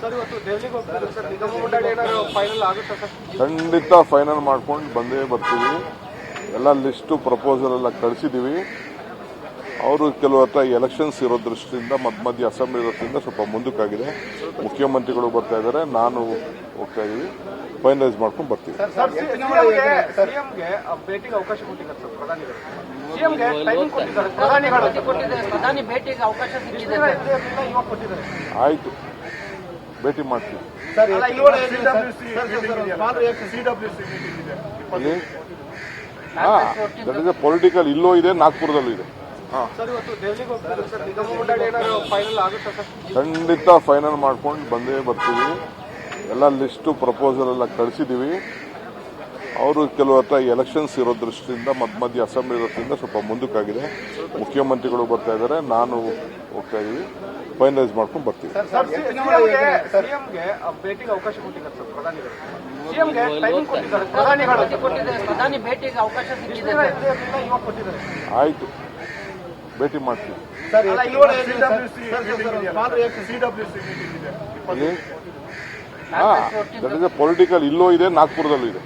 Sir ಇವತ್ತು ದೆಹಲಿಗೆ ಹೋಗ್ತಾರೆ ಸರ್, ನಿಗಮ ಮಂಡಳಿ ಏನಾದ್ರು ಫೈನಲ್ ಆಗುತ್ತಾ ಸರ್? ಖಂಡಿತ ಫೈನಲ್ ಮಾಡ್ಕೊಂಡು ಬಂದೇ ಬರ್ತೀವಿ. ಎಲ್ಲ ಲಿಸ್ಟು ಪ್ರಪೋಸಲ್ ಎಲ್ಲ ಕಳಿಸಿದ್ದೀವಿ. ಅವರು ಕೆಲವು ಹತ್ರ ಎಲೆಕ್ಷನ್ಸ್ ಇರೋ ದೃಷ್ಟಿಯಿಂದ ಮಧ್ಯ ಅಸೆಂಬ್ಲಿ ಇರೋದ್ರಿಂದ ಸ್ವಲ್ಪ ಮುಂದಕ್ಕಾಗಿದೆ. ಮುಖ್ಯಮಂತ್ರಿಗಳು ಬರ್ತಾ ಇದ್ದಾರೆ, ನಾನು ಹೋಗ್ತಾ ಇದ್ದೀವಿ. ಫೈನಲೈಸ್ ಮಾಡ್ಕೊಂಡು ಬರ್ತೀವಿ. ಸಿಎಂಗೆ ಭೇಟಿಗೆ ಅವಕಾಶ ಕೊಟ್ಟಿದ್ದಾರೆ ಸರ್ ಪ್ರಧಾನಿಗಳು. ಸಿಎಂಗೆ ಟೈಮಿಂಗ್ ಕೊಟ್ಟಿದ್ದಾರೆ ಪ್ರಧಾನಿ ಭೇಟಿಗೆ ಅವಕಾಶ ಸಿಕ್ಕಿದೆ ಇವಾಗ ಕೊಟ್ಟಿದ್ದಾರೆ. ಆಯ್ತು, ಭೇಟಿ ಮಾಡ್ತೀವಿ. That is A political. ಇಲ್ಲೂ ಇದೆ, ನಾಗ್ಪುರದಲ್ಲೂ ಇದೆ. ಸರ್ ಇವತ್ತು ದೆಹಲಿಗೆ ಹೋಗ್ತಾರೆ ಸರ್, ನಿಗಮ ಮಂಡಳಿ ಏನಾದ್ರು ಫೈನಲ್ ಆಗುತ್ತಾ ಸರ್? ಖಂಡಿತ ಫೈನಲ್ ಮಾಡ್ಕೊಂಡು ಬಂದೇ ಬರ್ತೀವಿ. ಎಲ್ಲ ಲಿಸ್ಟು ಪ್ರಪೋಸಲ್ ಎಲ್ಲ ಕಳಿಸಿದ್ದೀವಿ. ಅವರು ಕೆಲವು ಹತ್ರ ಎಲೆಕ್ಷನ್ಸ್ ಇರೋ ದೃಷ್ಟಿಯಿಂದ ಮಧ್ಯ ಅಸೆಂಬ್ಲಿ ಇರೋದ್ರಿಂದ ಸ್ವಲ್ಪ ಮುಂದಕ್ಕಾಗಿದೆ. ಮುಖ್ಯಮಂತ್ರಿಗಳು ಬರ್ತಾ ಇದ್ದಾರೆ, ನಾನು ಹೋಗ್ತಾ ಇದ್ದೀವಿ. ಫೈನಲೈಸ್ ಮಾಡ್ಕೊಂಡು ಬರ್ತೀವಿ. ಸಿಎಂಗೆ ಭೇಟಿಗೆ ಅವಕಾಶ ಕೊಟ್ಟಿದ್ದಾರೆ ಸರ್ ಪ್ರಧಾನಿಗಳು. ಸಿಎಂಗೆ ಟೈಮಿಂಗ್ ಕೊಟ್ಟಿದ್ದಾರೆ ಪ್ರಧಾನಿ ಭೇಟಿಗೆ ಅವಕಾಶ ಸಿಕ್ಕಿದೆ ಇವಾಗ ಕೊಟ್ಟಿದ್ದಾರೆ. ಆಯ್ತು, ಭೇಟಿ ಮಾಡ್ತೀವಿ. That is A political. ಇಲ್ಲೂ ಇದೆ, ನಾಗ್ಪುರದಲ್ಲೂ ಇದೆ.